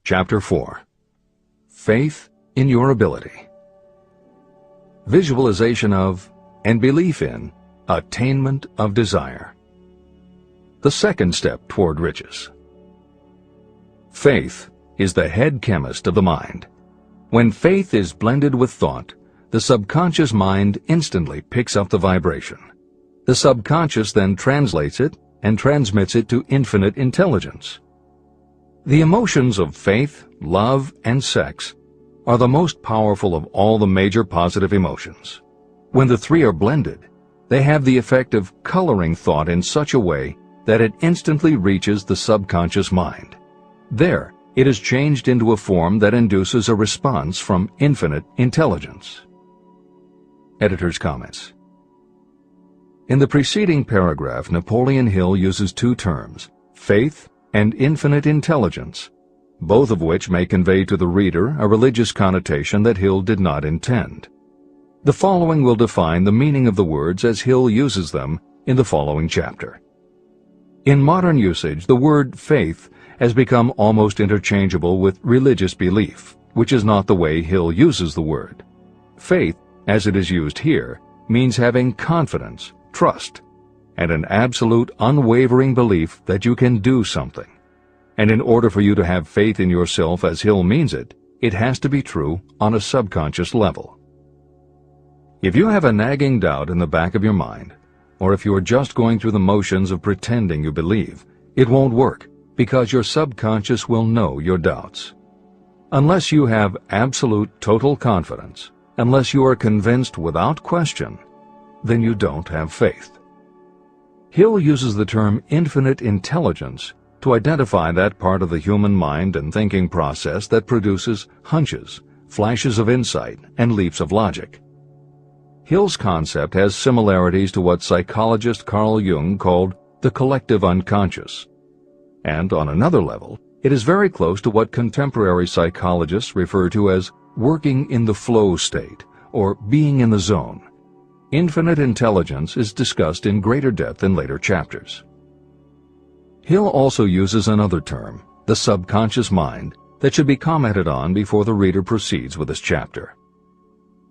Chapter 4. Faith in your ability. Visualization of and belief in attainment of desire. The second step toward riches. Faith is the head chemist of the mind. When faith is blended with thought, the subconscious mind instantly picks up the vibration. The subconscious then translates it and transmits it to infinite intelligence. The emotions of faith, love, and sex are the most powerful of all the major positive emotions. When the three are blended, they have the effect of coloring thought in such a way that it instantly reaches the subconscious mind. There, it is changed into a form that induces a response from infinite intelligence. Editor's comments. In the preceding paragraph, Napoleon Hill uses two terms, faith and infinite intelligence, both of which may convey to the reader a religious connotation that Hill did not intend. The following will define the meaning of the words as Hill uses them in the following chapter. In modern usage, the word faith has become almost interchangeable with religious belief, which is not the way Hill uses the word. Faith, as it is used here, means having confidence, trust, and an absolute unwavering belief that you can do something. And in order for you to have faith in yourself as Hill means it, it has to be true on a subconscious level. If you have a nagging doubt in the back of your mind, or if you are just going through the motions of pretending you believe, it won't work because your subconscious will know your doubts. Unless you have absolute total confidence, unless you are convinced without question, then you don't have faith. Hill uses the term infinite intelligence to identify that part of the human mind and thinking process that produces hunches, flashes of insight, and leaps of logic. Hill's concept has similarities to what psychologist Carl Jung called the collective unconscious. And on another level, it is very close to what contemporary psychologists refer to as working in the flow state, or being in the zone. Infinite intelligence is discussed in greater depth in later chapters. Hill also uses another term, the subconscious mind, that should be commented on before the reader proceeds with this chapter.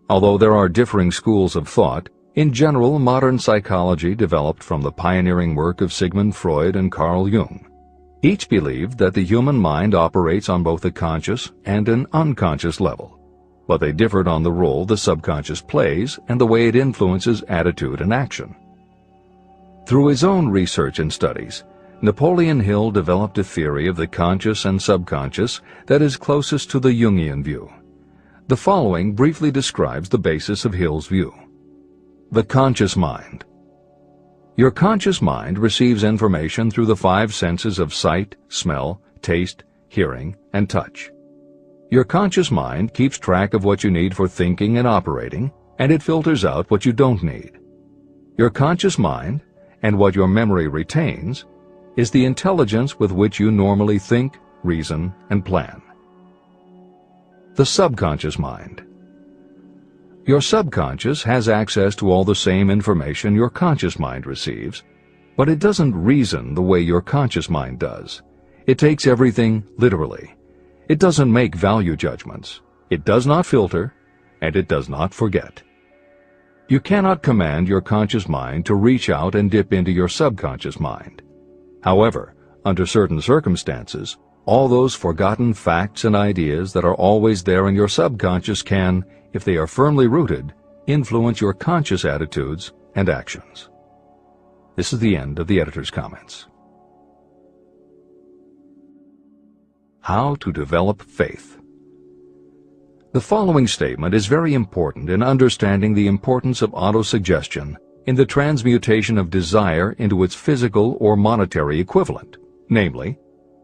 Although there are differing schools of thought, in general modern psychology developed from the pioneering work of Sigmund Freud and Carl Jung. Each believed that the human mind operates on both a conscious and an unconscious level, but they differed on the role the subconscious plays and the way it influences attitude and action. Through his own research and studies, Napoleon Hill developed a theory of the conscious and subconscious that is closest to the Jungian view. The following briefly describes the basis of Hill's view. The conscious mind. Your conscious mind receives information through the five senses of sight, smell, taste, hearing, and touch. Your conscious mind keeps track of what you need for thinking and operating, and it filters out what you don't need. Your conscious mind, and what your memory retains, is the intelligence with which you normally think, reason, and plan. The subconscious mind. Your subconscious has access to all the same information your conscious mind receives, but it doesn't reason the way your conscious mind does. It takes everything literally. It doesn't make value judgments. It does not filter, and it does not forget. You cannot command your conscious mind to reach out and dip into your subconscious mind. However, under certain circumstances, all those forgotten facts and ideas that are always there in your subconscious can, if they are firmly rooted, influence your conscious attitudes and actions. This is the end of the editor's comments. How to develop faith. The following statement is very important in understanding the importance of autosuggestion in the transmutation of desire into its physical or monetary equivalent, namely,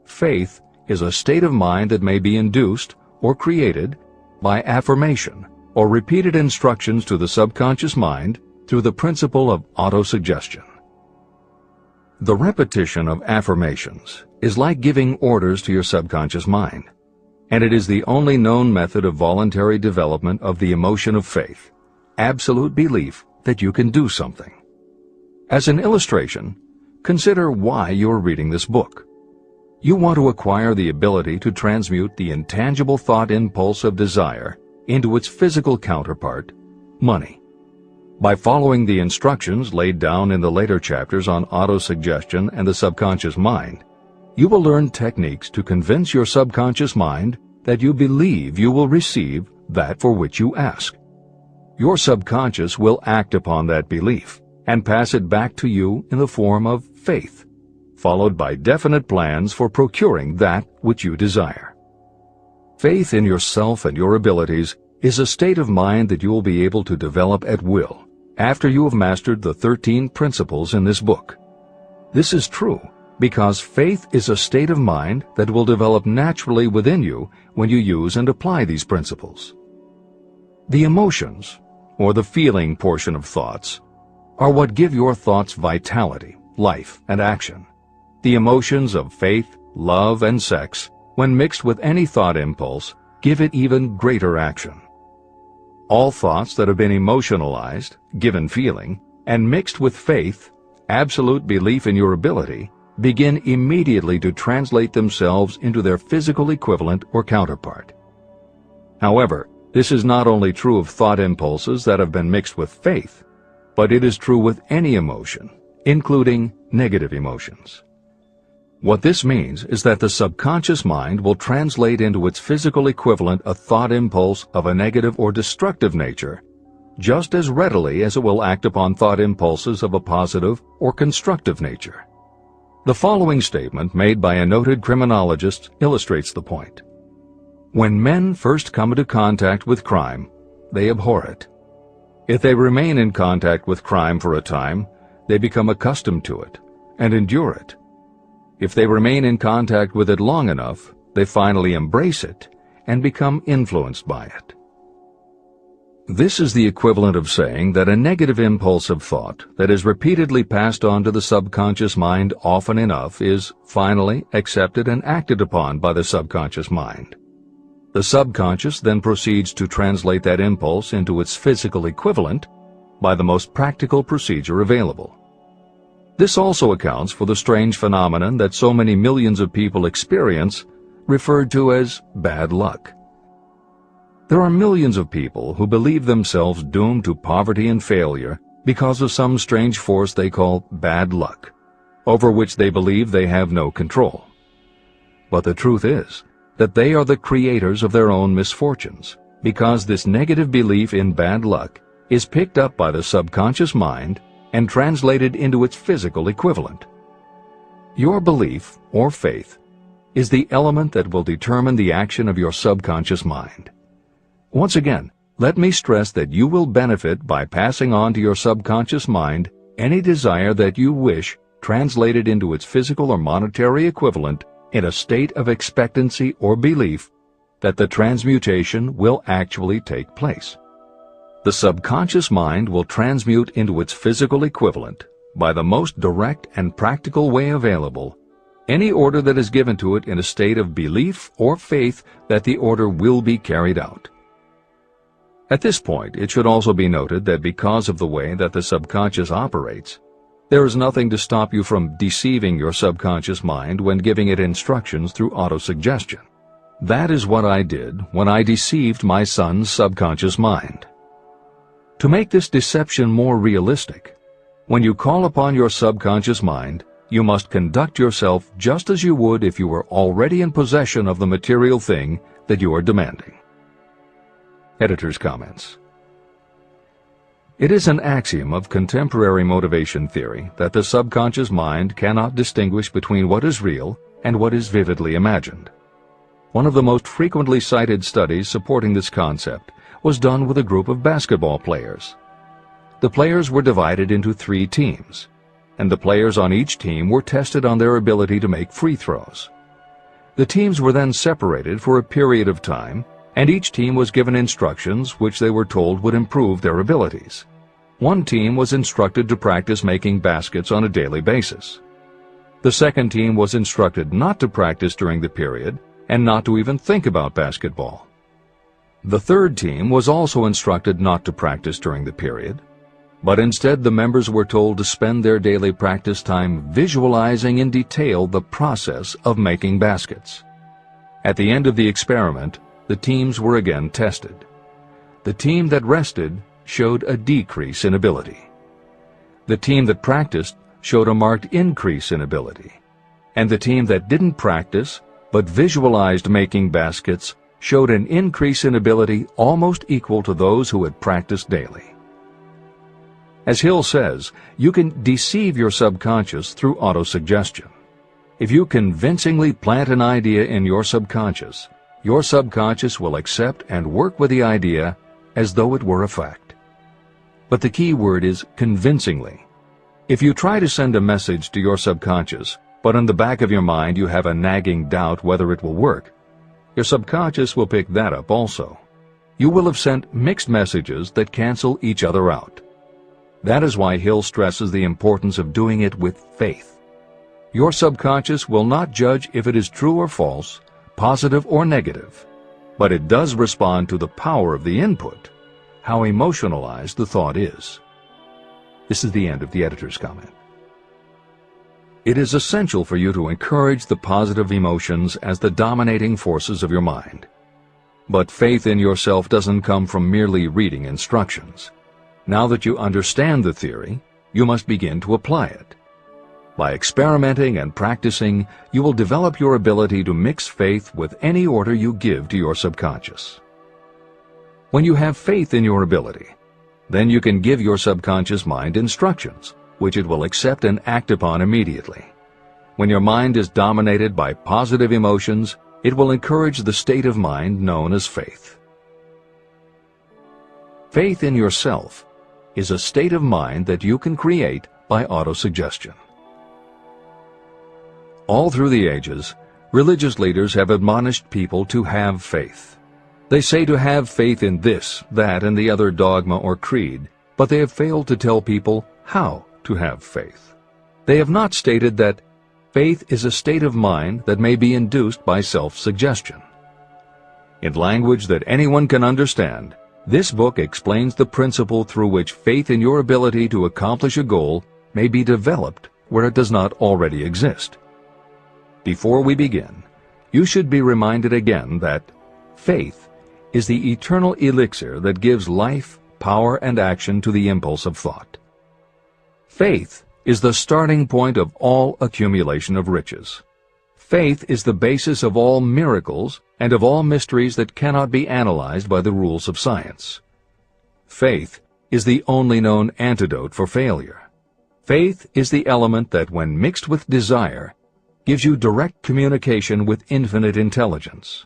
faith is a state of mind that may be induced or created by affirmation or repeated instructions to the subconscious mind through the principle of autosuggestion. The repetition of affirmations is like giving orders to your subconscious mind, and it is the only known method of voluntary development of the emotion of faith, absolute belief that you can do something. As an illustration, consider why you are reading this book. You want to acquire the ability to transmute the intangible thought impulse of desire into its physical counterpart, money. By following the instructions laid down in the later chapters on autosuggestion and the subconscious mind, you will learn techniques to convince your subconscious mind that you believe you will receive that for which you ask. Your subconscious will act upon that belief and pass it back to you in the form of faith, followed by definite plans for procuring that which you desire. Faith in yourself and your abilities is a state of mind that you will be able to develop at will after you have mastered the 13 principles in this book. This is true because faith is a state of mind that will develop naturally within you when you use and apply these principles. The emotions, or the feeling portion of thoughts, are what give your thoughts vitality, life, and action. The emotions of faith, love, and sex, when mixed with any thought impulse, give it even greater action. All thoughts that have been emotionalized, given feeling, and mixed with faith, absolute belief in your ability, begin immediately to translate themselves into their physical equivalent or counterpart. However, this is not only true of thought impulses that have been mixed with faith, but it is true with any emotion, including negative emotions. What this means is that the subconscious mind will translate into its physical equivalent a thought impulse of a negative or destructive nature just as readily as it will act upon thought impulses of a positive or constructive nature. The following statement made by a noted criminologist illustrates the point. When men first come into contact with crime, they abhor it. If they remain in contact with crime for a time, they become accustomed to it and endure it. If they remain in contact with it long enough, they finally embrace it and become influenced by it. This is the equivalent of saying that a negative impulse of thought that is repeatedly passed on to the subconscious mind often enough is finally accepted and acted upon by the subconscious mind. The subconscious then proceeds to translate that impulse into its physical equivalent by the most practical procedure available. This also accounts for the strange phenomenon that so many millions of people experience, referred to as bad luck. There are millions of people who believe themselves doomed to poverty and failure because of some strange force they call bad luck, over which they believe they have no control. But the truth is that they are the creators of their own misfortunes, because this negative belief in bad luck is picked up by the subconscious mind and translated into its physical equivalent. Your belief, or faith, is the element that will determine the action of your subconscious mind. Once again, let me stress that you will benefit by passing on to your subconscious mind any desire that you wish translated into its physical or monetary equivalent in a state of expectancy or belief that the transmutation will actually take place. The subconscious mind will transmute into its physical equivalent, by the most direct and practical way available, any order that is given to it in a state of belief or faith that the order will be carried out. At this point, it should also be noted that because of the way that the subconscious operates, there is nothing to stop you from deceiving your subconscious mind when giving it instructions through autosuggestion. That is what I did when I deceived my son's subconscious mind. To make this deception more realistic, when you call upon your subconscious mind, you must conduct yourself just as you would if you were already in possession of the material thing that you are demanding. Editor's comments. It is an axiom of contemporary motivation theory that the subconscious mind cannot distinguish between what is real and what is vividly imagined. One of the most frequently cited studies supporting this concept was done with a group of basketball players. The players were divided into 3 teams, and the players on each team were tested on their ability to make free throws. The teams were then separated for a period of time, and each team was given instructions which they were told would improve their abilities. One team was instructed to practice making baskets on a daily basis. The second team was instructed not to practice during the period and not to even think about basketball. The third team was also instructed not to practice during the period. but instead the members were told to spend their daily practice time visualizing in detail the process of making baskets. At the end of the experiment, the teams were again tested. The team that rested showed a decrease in ability. The team that practiced showed a marked increase in ability. And the team that didn't practice but visualized making baskets showed an increase in ability almost equal to those who had practiced daily. As Hill says, you can deceive your subconscious through autosuggestion. If you convincingly plant an idea in your subconscious will accept and work with the idea as though it were a fact. But the key word is convincingly. If you try to send a message to your subconscious, but in the back of your mind you have a nagging doubt whether it will work, your subconscious will pick that up also. You will have sent mixed messages that cancel each other out. That is why Hill stresses the importance of doing it with faith. Your subconscious will not judge if it is true or false, positive or negative, but it does respond to the power of the input, how emotionalized the thought is. This is the end of the editor's comment. It is essential for you to encourage the positive emotions as the dominating forces of your mind. But faith in yourself doesn't come from merely reading instructions. Now that you understand the theory, you must begin to apply it. By experimenting and practicing, you will develop your ability to mix faith with any order you give to your subconscious. When you have faith in your ability, then you can give your subconscious mind instructions, which it will accept and act upon immediately. When your mind is dominated by positive emotions, it will encourage the state of mind known as faith. Faith in yourself is a state of mind that you can create by autosuggestion. All through the ages, religious leaders have admonished people to have faith. They say to have faith in this, that, and the other dogma or creed, but they have failed to tell people how to have faith. They have not stated that faith is a state of mind that may be induced by self-suggestion. In language that anyone can understand, this book explains the principle through which faith in your ability to accomplish a goal may be developed where it does not already exist. Before we begin, you should be reminded again that faith is the eternal elixir that gives life, power, and action to the impulse of thought. Faith is the starting point of all accumulation of riches. Faith is the basis of all miracles and of all mysteries that cannot be analyzed by the rules of science. Faith is the only known antidote for failure. Faith is the element that, when mixed with desire, gives you direct communication with infinite intelligence.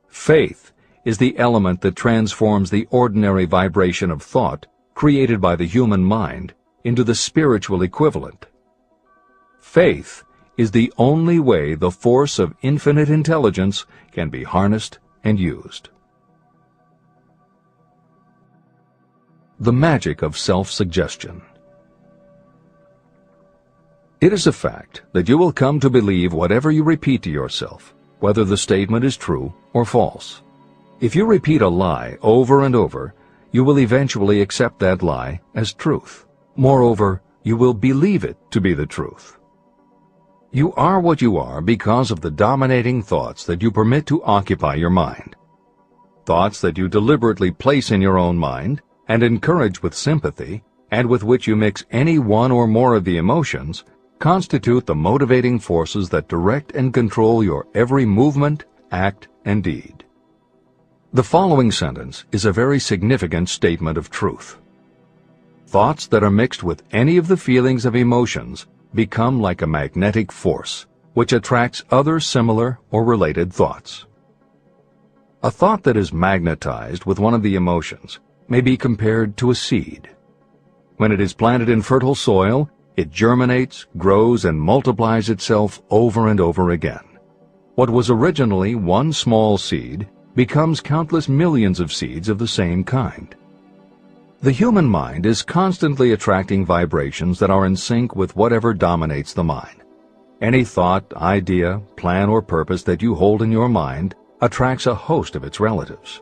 Faith is the element that transforms the ordinary vibration of thought created by the human mind into the spiritual equivalent. Faith is the only way the force of infinite intelligence can be harnessed and used. The magic of self-suggestion. It is a fact that you will come to believe whatever you repeat to yourself, whether the statement is true or false. If you repeat a lie over and over, you will eventually accept that lie as truth. Moreover, you will believe it to be the truth. You are what you are because of the dominating thoughts that you permit to occupy your mind. Thoughts that you deliberately place in your own mind and encourage with sympathy, and with which you mix any one or more of the emotions, constitute the motivating forces that direct and control your every movement, act, and deed. The following sentence is a very significant statement of truth. Thoughts that are mixed with any of the feelings of emotions become like a magnetic force, which attracts other similar or related thoughts. A thought that is magnetized with one of the emotions may be compared to a seed. When it is planted in fertile soil, it germinates, grows, and multiplies itself over and over again. What was originally one small seed becomes countless millions of seeds of the same kind. The human mind is constantly attracting vibrations that are in sync with whatever dominates the mind. Any thought, idea, plan, or purpose that you hold in your mind attracts a host of its relatives.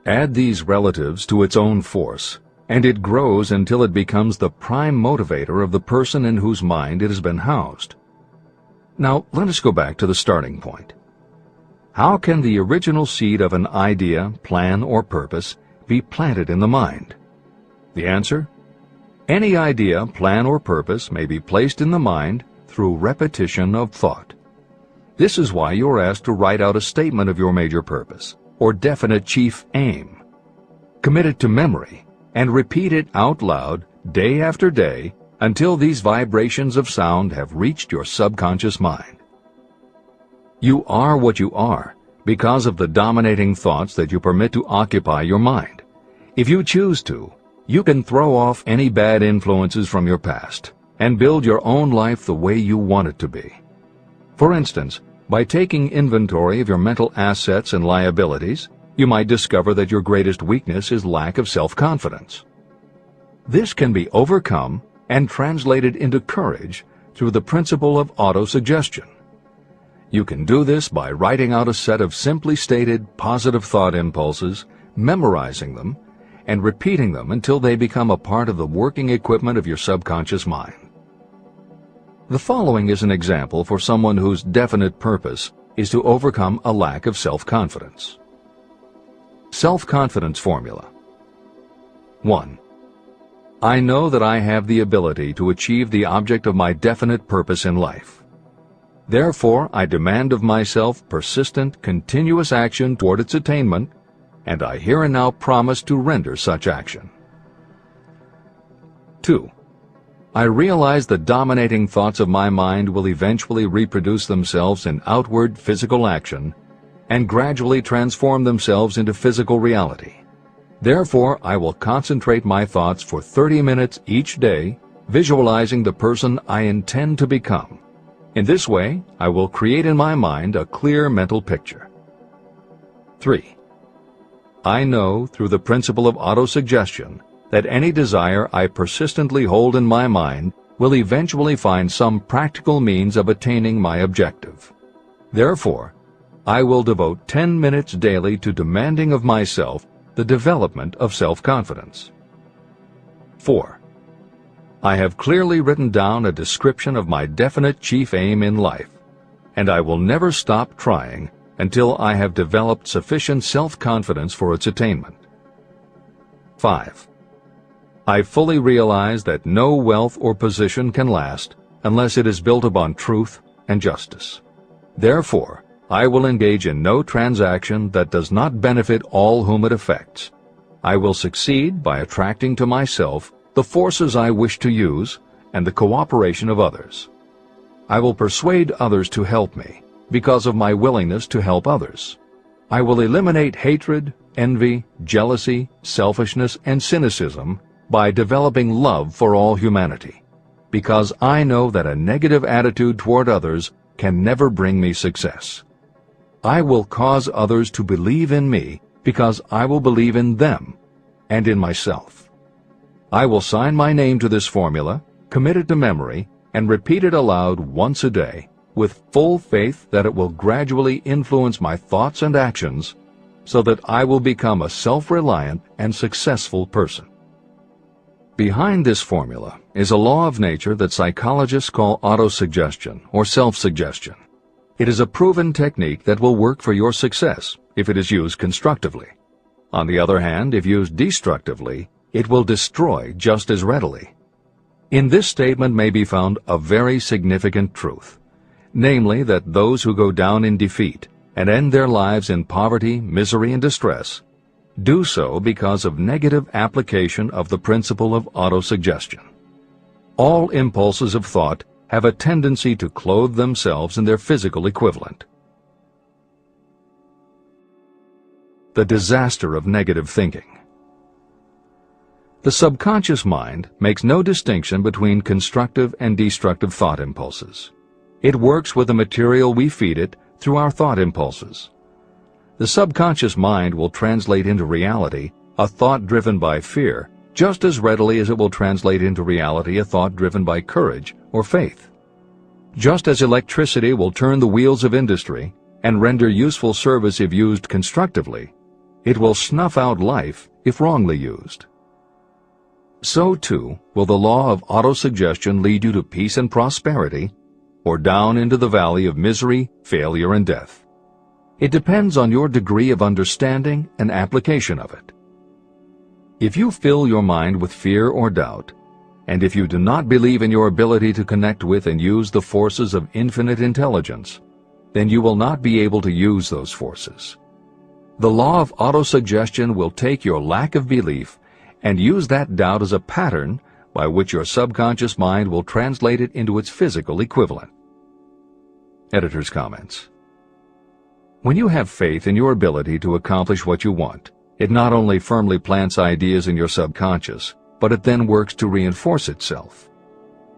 Add these relatives to its own force, and it grows until it becomes the prime motivator of the person in whose mind it has been housed. Now, let us go back to the starting point. How can the original seed of an idea, plan, or purpose be planted in the mind? The answer? Any idea, plan, or purpose may be placed in the mind through repetition of thought. This is why you are asked to write out a statement of your major purpose, or definite chief aim. Commit it to memory, and repeat it out loud day after day until these vibrations of sound have reached your subconscious mind. You are what you are because of the dominating thoughts that you permit to occupy your mind. If you choose to, you can throw off any bad influences from your past and build your own life the way you want it to be. For instance, by taking inventory of your mental assets and liabilities, you might discover that your greatest weakness is lack of self-confidence. This can be overcome and translated into courage through the principle of autosuggestion. You can do this by writing out a set of simply stated positive thought impulses, memorizing them, and repeating them until they become a part of the working equipment of your subconscious mind. The following is an example for someone whose definite purpose is to overcome a lack of self-confidence. Self-confidence formula. 1. I know that I have the ability to achieve the object of my definite purpose in life. Therefore, I demand of myself persistent, continuous action toward its attainment, and I here and now promise to render such action. 2. I realize the dominating thoughts of my mind will eventually reproduce themselves in outward physical action and gradually transform themselves into physical reality. Therefore, I will concentrate my thoughts for 30 minutes each day, visualizing the person I intend to become. In this way, I will create in my mind a clear mental picture. 3. I know, through the principle of autosuggestion, that any desire I persistently hold in my mind will eventually find some practical means of attaining my objective. Therefore, I will devote 10 minutes daily to demanding of myself the development of self-confidence. 4. I have clearly written down a description of my definite chief aim in life, and I will never stop trying until I have developed sufficient self-confidence for its attainment. 5. I fully realize that no wealth or position can last unless it is built upon truth and justice. Therefore, I will engage in no transaction that does not benefit all whom it affects. I will succeed by attracting to myself the forces I wish to use and the cooperation of others. I will persuade others to help me because of my willingness to help others. I will eliminate hatred, envy, jealousy, selfishness, and cynicism by developing love for all humanity, because I know that a negative attitude toward others can never bring me success. I will cause others to believe in me because I will believe in them and in myself. I will sign my name to this formula, commit it to memory, and repeat it aloud once a day, with full faith that it will gradually influence my thoughts and actions so that I will become a self-reliant and successful person. Behind this formula is a law of nature that psychologists call autosuggestion or self-suggestion. It is a proven technique that will work for your success if it is used constructively. On the other hand, if used destructively, it will destroy just as readily. In this statement may be found a very significant truth, namely that those who go down in defeat and end their lives in poverty, misery, and distress do so because of negative application of the principle of autosuggestion. All impulses of thought have a tendency to clothe themselves in their physical equivalent. The disaster of negative thinking. The subconscious mind makes no distinction between constructive and destructive thought impulses. It works with the material we feed it through our thought impulses. The subconscious mind will translate into reality a thought driven by fear just as readily as it will translate into reality a thought driven by courage or faith. Just as electricity will turn the wheels of industry and render useful service if used constructively, it will snuff out life if wrongly used. So too will the law of autosuggestion lead you to peace and prosperity, or down into the valley of misery, failure, and death. It depends on your degree of understanding and application of it. If you fill your mind with fear or doubt, and if you do not believe in your ability to connect with and use the forces of infinite intelligence, then you will not be able to use those forces. The law of autosuggestion will take your lack of belief and use that doubt as a pattern by which your subconscious mind will translate it into its physical equivalent. Editor's comments. When you have faith in your ability to accomplish what you want, it not only firmly plants ideas in your subconscious, but it then works to reinforce itself.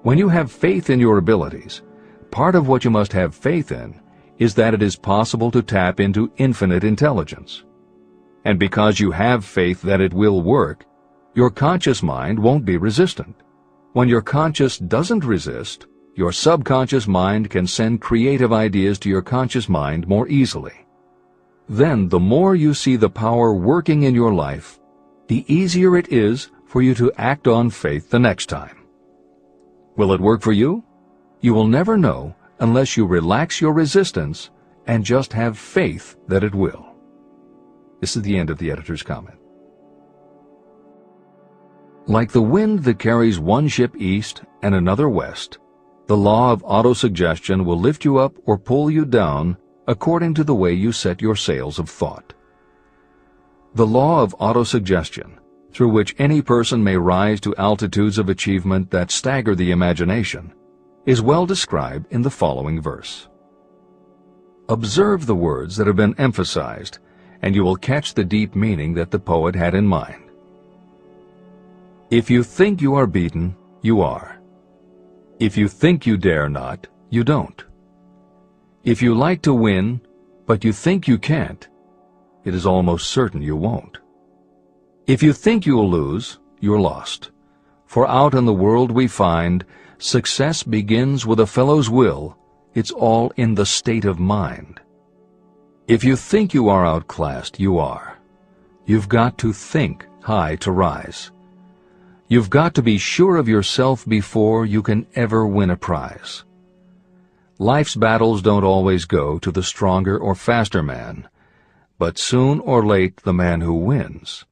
When you have faith in your abilities, part of what you must have faith in is that it is possible to tap into infinite intelligence. And because you have faith that it will work, your conscious mind won't be resistant. When your conscious doesn't resist, your subconscious mind can send creative ideas to your conscious mind more easily. Then the more you see the power working in your life, the easier it is for you to act on faith the next time. Will it work for you? You will never know unless you relax your resistance and just have faith that it will. This is the end of the editor's comment. Like the wind that carries one ship east and another west, the law of autosuggestion will lift you up or pull you down according to the way you set your sails of thought. The law of autosuggestion, through which any person may rise to altitudes of achievement that stagger the imagination, is well described in the following verse. Observe the words that have been emphasized, and you will catch the deep meaning that the poet had in mind. If you think you are beaten, you are. If you think you dare not, you don't. If you like to win, but you think you can't, it is almost certain you won't. If you think you'll lose, you're lost. For out in the world we find, success begins with a fellow's will. It's all in the state of mind. If you think you are outclassed, you are. You've got to think high to rise. You've got to be sure of yourself before you can ever win a prize. Life's battles don't always go to the stronger or faster man, but soon or late the man who wins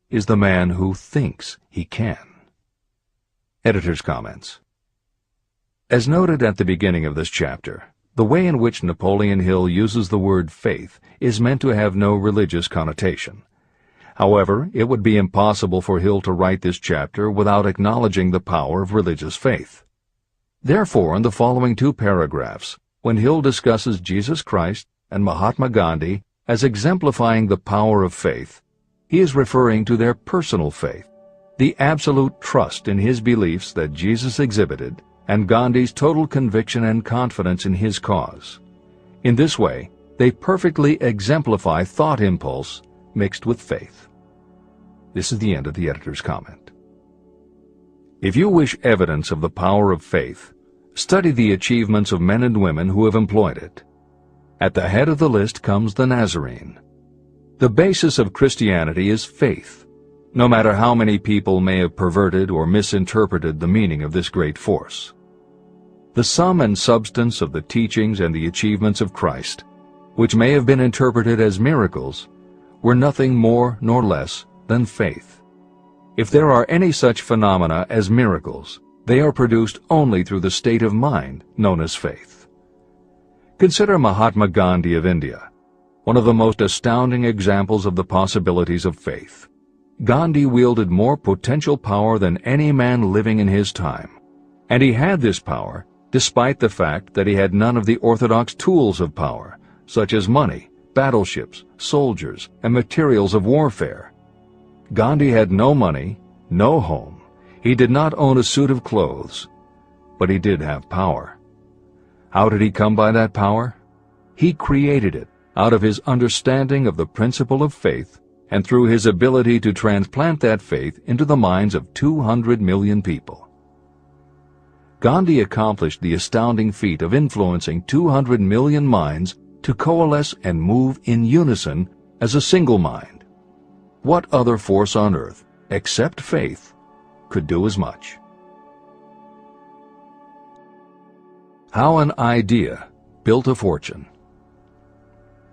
is the man who thinks he can. Editor's comments. As noted at the beginning of this chapter, the way in which Napoleon Hill uses the word faith is meant to have no religious connotation. However, it would be impossible for Hill to write this chapter without acknowledging the power of religious faith. Therefore, in the following two paragraphs, when Hill discusses Jesus Christ and Mahatma Gandhi as exemplifying the power of faith, he is referring to their personal faith, the absolute trust in his beliefs that Jesus exhibited, and Gandhi's total conviction and confidence in his cause. In this way, they perfectly exemplify thought impulse mixed with faith. This is the end of the editor's comment. If you wish evidence of the power of faith, study the achievements of men and women who have employed it. At the head of the list comes the Nazarene. The basis of Christianity is faith, no matter how many people may have perverted or misinterpreted the meaning of this great force. The sum and substance of the teachings and the achievements of Christ, which may have been interpreted as miracles, were nothing more nor less than faith. If there are any such phenomena as miracles, they are produced only through the state of mind known as faith. Consider Mahatma Gandhi of India, one of the most astounding examples of the possibilities of faith. Gandhi wielded more potential power than any man living in his time, and he had this power despite the fact that he had none of the orthodox tools of power, such as money, battleships, soldiers, and materials of warfare. Gandhi had no money, no home. He did not own a suit of clothes, but he did have power. How did he come by that power? He created it out of his understanding of the principle of faith and through his ability to transplant that faith into the minds of 200 million people. Gandhi accomplished the astounding feat of influencing 200 million minds to coalesce and move in unison as a single mind. What other force on earth, except faith, could do as much. How an idea built a fortune.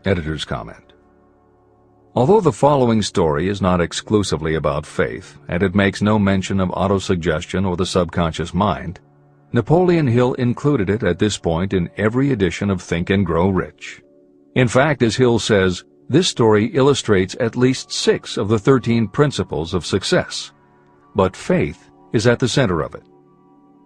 Editor's comment. Although the following story is not exclusively about faith, and it makes no mention of autosuggestion or the subconscious mind, Napoleon Hill included it at this point in every edition of Think and Grow Rich. In fact, as Hill says, this story illustrates at least 6 of the 13 principles of success. But faith is at the center of it.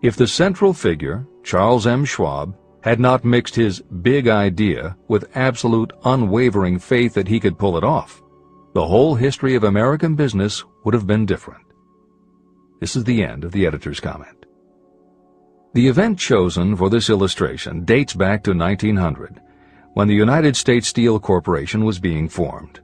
If the central figure, Charles M. Schwab, had not mixed his big idea with absolute unwavering faith that he could pull it off, the whole history of American business would have been different. This is the end of the editor's comment. The event chosen for this illustration dates back to 1900, when the United States Steel Corporation was being formed.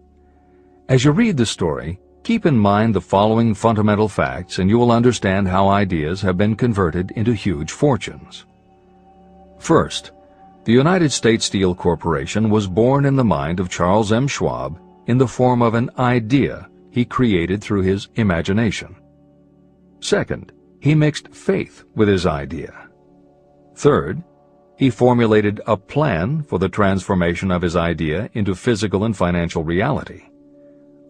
As you read the story, keep in mind the following fundamental facts and you will understand how ideas have been converted into huge fortunes. First, the United States Steel Corporation was born in the mind of Charles M. Schwab in the form of an idea he created through his imagination. Second, he mixed faith with his idea. Third, he formulated a plan for the transformation of his idea into physical and financial reality.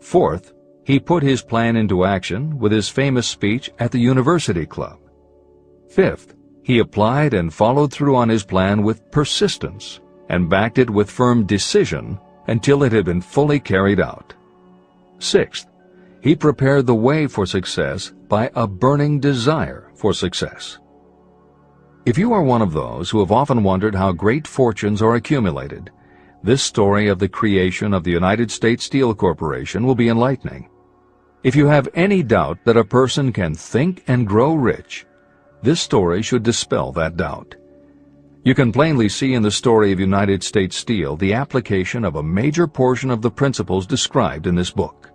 Fourth, he put his plan into action with his famous speech at the University Club. Fifth, he applied and followed through on his plan with persistence and backed it with firm decision until it had been fully carried out. Sixth, he prepared the way for success by a burning desire for success. If you are one of those who have often wondered how great fortunes are accumulated, this story of the creation of the United States Steel Corporation will be enlightening. If you have any doubt that a person can think and grow rich, this story should dispel that doubt. You can plainly see in the story of United States Steel the application of a major portion of the principles described in this book.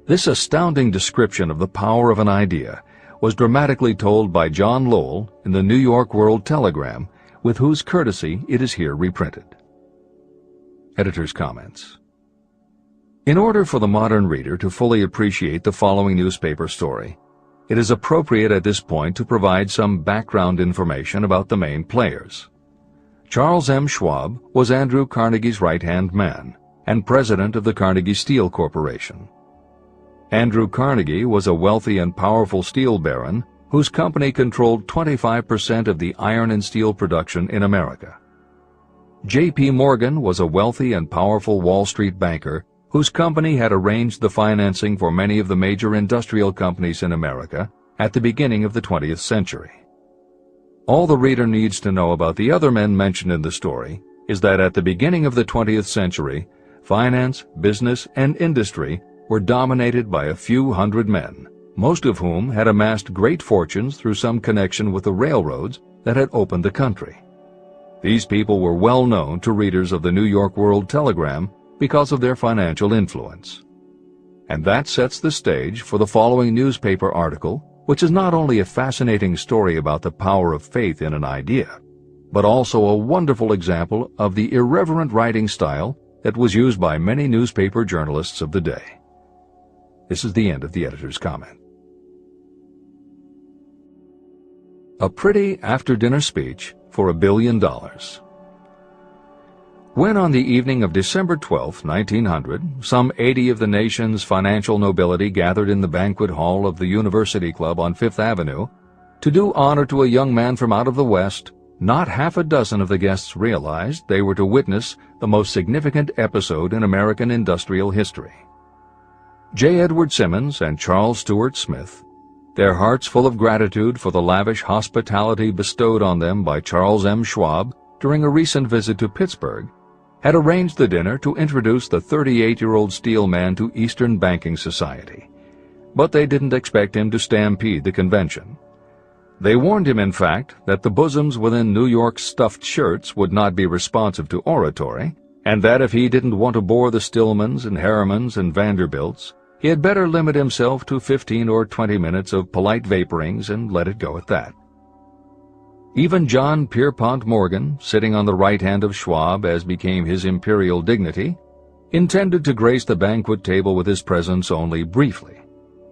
This astounding description of the power of an idea was dramatically told by John Lowell in the New York World Telegram, with whose courtesy it is here reprinted. Editor's comments. In order for the modern reader to fully appreciate the following newspaper story, it is appropriate at this point to provide some background information about the main players. Charles M. Schwab was Andrew Carnegie's right-hand man and president of the Carnegie Steel Corporation. Andrew Carnegie was a wealthy and powerful steel baron whose company controlled 25% of the iron and steel production in America. J.P. Morgan was a wealthy and powerful Wall Street banker whose company had arranged the financing for many of the major industrial companies in America at the beginning of the 20th century. All the reader needs to know about the other men mentioned in the story is that at the beginning of the 20th century, finance, business, and industry were dominated by a few hundred men, most of whom had amassed great fortunes through some connection with the railroads that had opened the country. These people were well known to readers of the New York World Telegram because of their financial influence. And that sets the stage for the following newspaper article, which is not only a fascinating story about the power of faith in an idea, but also a wonderful example of the irreverent writing style that was used by many newspaper journalists of the day. This is the end of the editor's comment. A pretty after-dinner speech for $1 billion. When on the evening of December 12, 1900, some 80 of the nation's financial nobility gathered in the banquet hall of the University Club on Fifth Avenue to do honor to a young man from out of the West, not half a dozen of the guests realized they were to witness the most significant episode in American industrial history. J. Edward Simmons and Charles Stewart Smith, their hearts full of gratitude for the lavish hospitality bestowed on them by Charles M. Schwab during a recent visit to Pittsburgh, had arranged the dinner to introduce the 38-year-old steel man to Eastern banking society. But they didn't expect him to stampede the convention. They warned him, in fact, that the bosoms within New York's stuffed shirts would not be responsive to oratory, and that if he didn't want to bore the Stillmans and Harrimans and Vanderbilts, he had better limit himself to 15 or 20 minutes of polite vaporings and let it go at that. Even John Pierpont Morgan, sitting on the right hand of Schwab as became his imperial dignity, intended to grace the banquet table with his presence only briefly.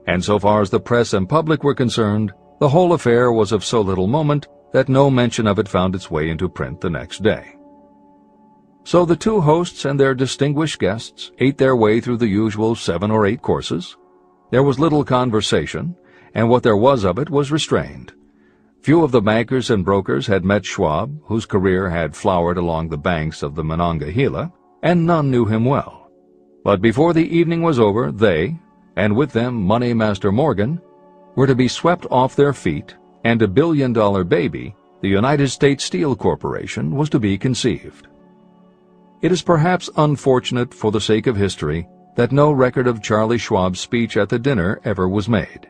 and so far as the press and public were concerned, the whole affair was of so little moment that no mention of it found its way into print the next day. So the two hosts and their distinguished guests ate their way through the usual 7 or 8 courses. There was little conversation, and what there was of it was restrained. Few of the bankers and brokers had met Schwab, whose career had flowered along the banks of the Monongahela, and none knew him well. But before the evening was over, they, and with them Money Master Morgan, were to be swept off their feet, and a billion-dollar baby, the United States Steel Corporation, was to be conceived. It is perhaps unfortunate for the sake of history that no record of Charlie Schwab's speech at the dinner ever was made.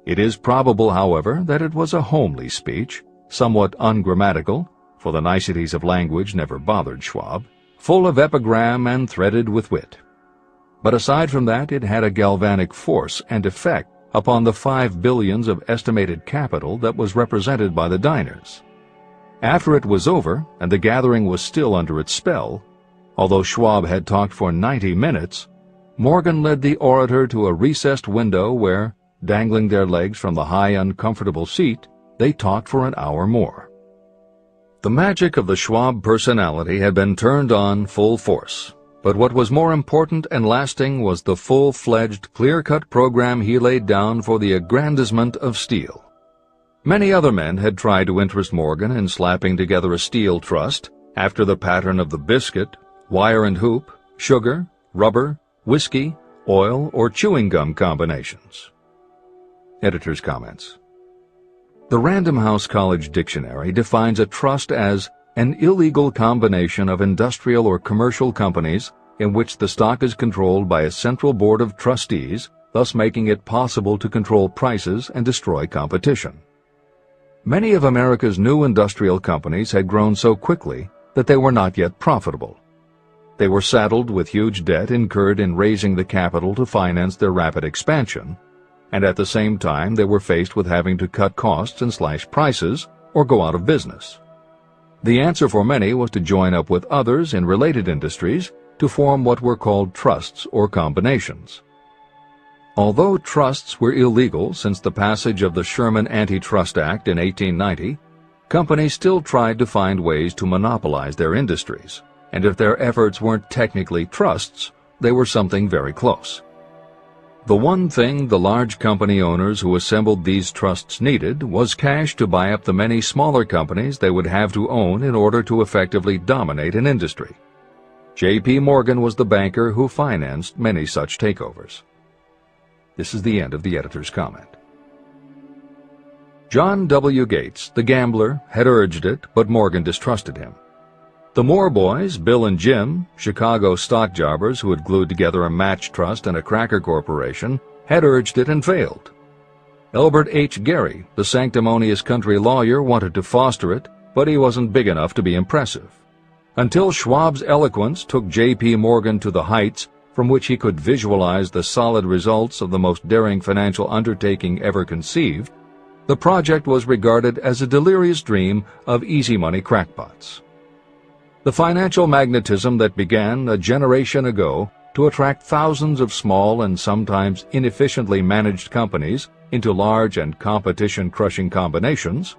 It is probable, however, that it was a homely speech, somewhat ungrammatical, for the niceties of language never bothered Schwab, full of epigram and threaded with wit. But aside from that, it had a galvanic force and effect upon the 5 billions of estimated capital that was represented by the diners. After it was over, and the gathering was still under its spell, although Schwab had talked for 90 minutes, Morgan led the orator to a recessed window where, dangling their legs from the high, uncomfortable seat, they talked for an hour more. The magic of the Schwab personality had been turned on full force, but what was more important and lasting was the full-fledged, clear-cut program he laid down for the aggrandizement of steel. Many other men had tried to interest Morgan in slapping together a steel trust after the pattern of the biscuit, wire and hoop, sugar, rubber, whiskey, oil, or chewing gum combinations. Editor's comments. The Random House College Dictionary defines a trust as an illegal combination of industrial or commercial companies in which the stock is controlled by a central board of trustees, thus making it possible to control prices and destroy competition. Many of America's new industrial companies had grown so quickly that they were not yet profitable. They were saddled with huge debt incurred in raising the capital to finance their rapid expansion, and at the same time they were faced with having to cut costs and slash prices or go out of business. The answer for many was to join up with others in related industries to form what were called trusts or combinations. Although trusts were illegal since the passage of the Sherman Antitrust Act in 1890, companies still tried to find ways to monopolize their industries, and if their efforts weren't technically trusts, they were something very close. The one thing the large company owners who assembled these trusts needed was cash to buy up the many smaller companies they would have to own in order to effectively dominate an industry. J.P. Morgan was the banker who financed many such takeovers. This is the end of the editor's comment. John W. Gates, the gambler, had urged it, but Morgan distrusted him. The Moore boys, Bill and Jim, Chicago stock jobbers who had glued together a match trust and a cracker corporation, had urged it and failed. Elbert H. Gary, the sanctimonious country lawyer, wanted to foster it, but he wasn't big enough to be impressive. Until Schwab's eloquence took J.P. Morgan to the heights from which he could visualize the solid results of the most daring financial undertaking ever conceived, the project was regarded as a delirious dream of easy-money crackpots. The financial magnetism that began a generation ago to attract thousands of small and sometimes inefficiently managed companies into large and competition-crushing combinations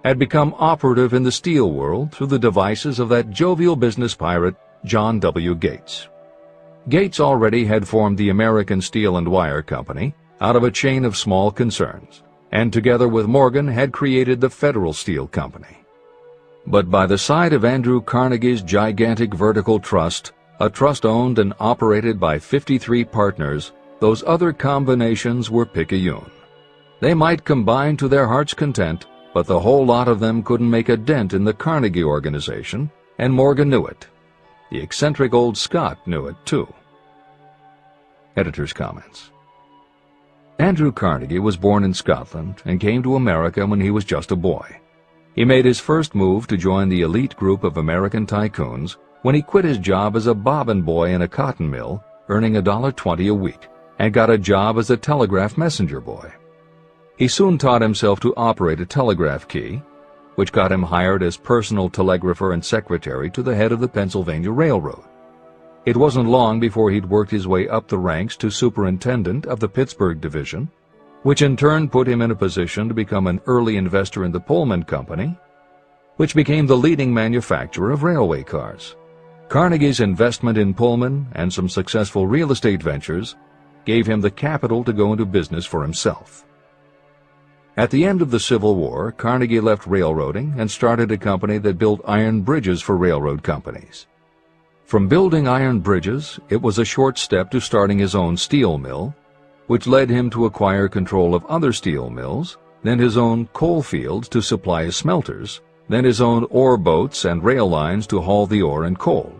had become operative in the steel world through the devices of that jovial business pirate, John W. Gates. Gates already had formed the American Steel and Wire Company out of a chain of small concerns, and together with Morgan had created the Federal Steel Company. But by the side of Andrew Carnegie's gigantic vertical trust, a trust owned and operated by 53 partners, those other combinations were picayune. They might combine to their heart's content, but the whole lot of them couldn't make a dent in the Carnegie organization, and Morgan knew it. The eccentric old Scot knew it, too. Editor's comments. Andrew Carnegie was born in Scotland and came to America when he was just a boy. He made his first move to join the elite group of American tycoons when he quit his job as a bobbin boy in a cotton mill, earning $1.20 a week, and got a job as a telegraph messenger boy. He soon taught himself to operate a telegraph key, which got him hired as personal telegrapher and secretary to the head of the Pennsylvania Railroad. It wasn't long before he'd worked his way up the ranks to superintendent of the Pittsburgh division, which in turn put him in a position to become an early investor in the Pullman Company, which became the leading manufacturer of railway cars. Carnegie's investment in Pullman and some successful real estate ventures gave him the capital to go into business for himself. At the end of the Civil War, Carnegie left railroading and started a company that built iron bridges for railroad companies. From building iron bridges, it was a short step to starting his own steel mill, which led him to acquire control of other steel mills, then his own coal fields to supply his smelters, then his own ore boats and rail lines to haul the ore and coal.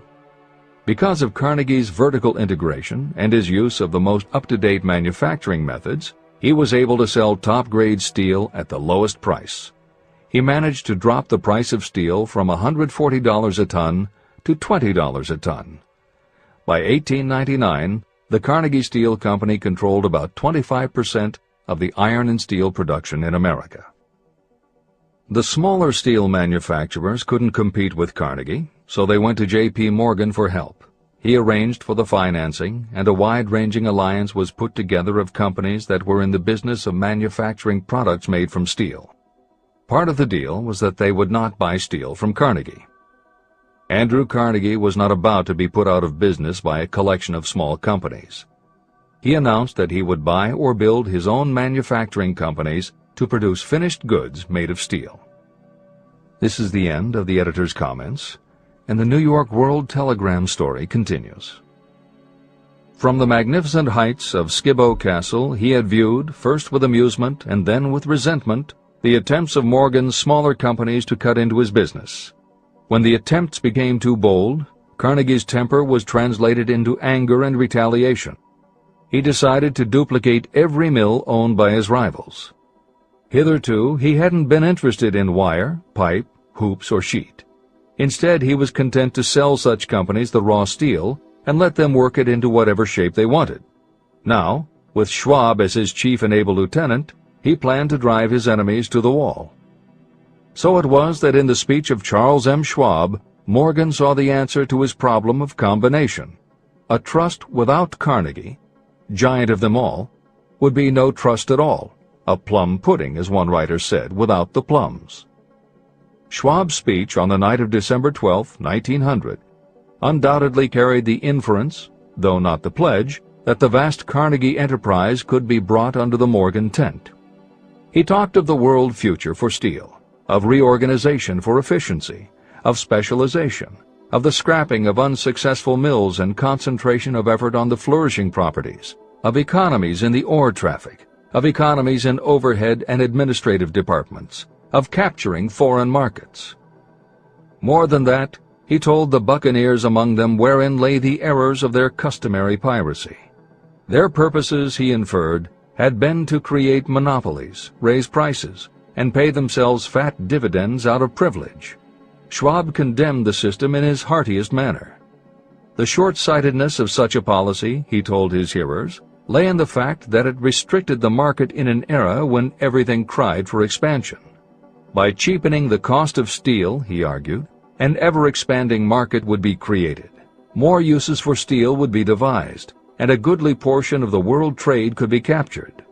Because of Carnegie's vertical integration and his use of the most up-to-date manufacturing methods, he was able to sell top-grade steel at the lowest price. He managed to drop the price of steel from $140 a ton to $20 a ton. By 1899, the Carnegie Steel Company controlled about 25% of the iron and steel production in America. The smaller steel manufacturers couldn't compete with Carnegie, so they went to J.P. Morgan for help. He arranged for the financing, and a wide-ranging alliance was put together of companies that were in the business of manufacturing products made from steel. Part of the deal was that they would not buy steel from Carnegie. Andrew Carnegie was not about to be put out of business by a collection of small companies. He announced that he would buy or build his own manufacturing companies to produce finished goods made of steel. This is the end of the editor's comments, and the New York World Telegram story continues. From the magnificent heights of Skibo Castle he had viewed, first with amusement and then with resentment, the attempts of Morgan's smaller companies to cut into his business. When the attempts became too bold, Carnegie's temper was translated into anger and retaliation. He decided to duplicate every mill owned by his rivals. Hitherto, he hadn't been interested in wire, pipe, hoops, or sheet. Instead, he was content to sell such companies the raw steel and let them work it into whatever shape they wanted. Now, with Schwab as his chief and able lieutenant, he planned to drive his enemies to the wall. So it was that in the speech of Charles M. Schwab, Morgan saw the answer to his problem of combination. A trust without Carnegie, giant of them all, would be no trust at all. A plum pudding, as one writer said, without the plums. Schwab's speech on the night of December 12, 1900, undoubtedly carried the inference, though not the pledge, that the vast Carnegie enterprise could be brought under the Morgan tent. He talked of the world future for steel, of reorganization for efficiency, of specialization, of the scrapping of unsuccessful mills and concentration of effort on the flourishing properties, of economies in the ore traffic, of economies in overhead and administrative departments, of capturing foreign markets. More than that, he told the buccaneers among them wherein lay the errors of their customary piracy. Their purposes, he inferred, had been to create monopolies, raise prices, and pay themselves fat dividends out of privilege. Schwab condemned the system in his heartiest manner. The short-sightedness of such a policy, he told his hearers, lay in the fact that it restricted the market in an era when everything cried for expansion. By cheapening the cost of steel, he argued, an ever-expanding market would be created. More uses for steel would be devised, and a goodly portion of the world trade could be captured.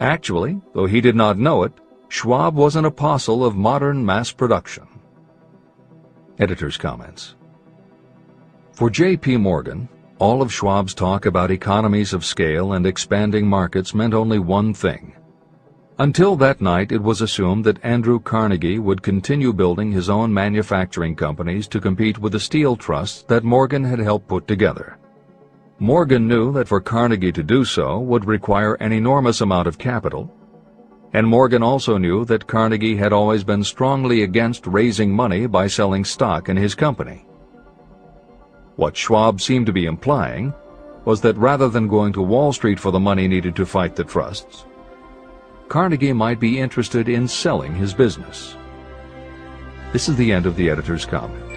Actually, though he did not know it, Schwab was an apostle of modern mass production. Editor's comments. For J.P. Morgan, all of Schwab's talk about economies of scale and expanding markets meant only one thing. Until that night, it was assumed that Andrew Carnegie would continue building his own manufacturing companies to compete with the steel trusts that Morgan had helped put together. Morgan knew that for Carnegie to do so would require an enormous amount of capital, and Morgan also knew that Carnegie had always been strongly against raising money by selling stock in his company. What Schwab seemed to be implying was that rather than going to Wall Street for the money needed to fight the trusts, Carnegie might be interested in selling his business. This is the end of the editor's comment.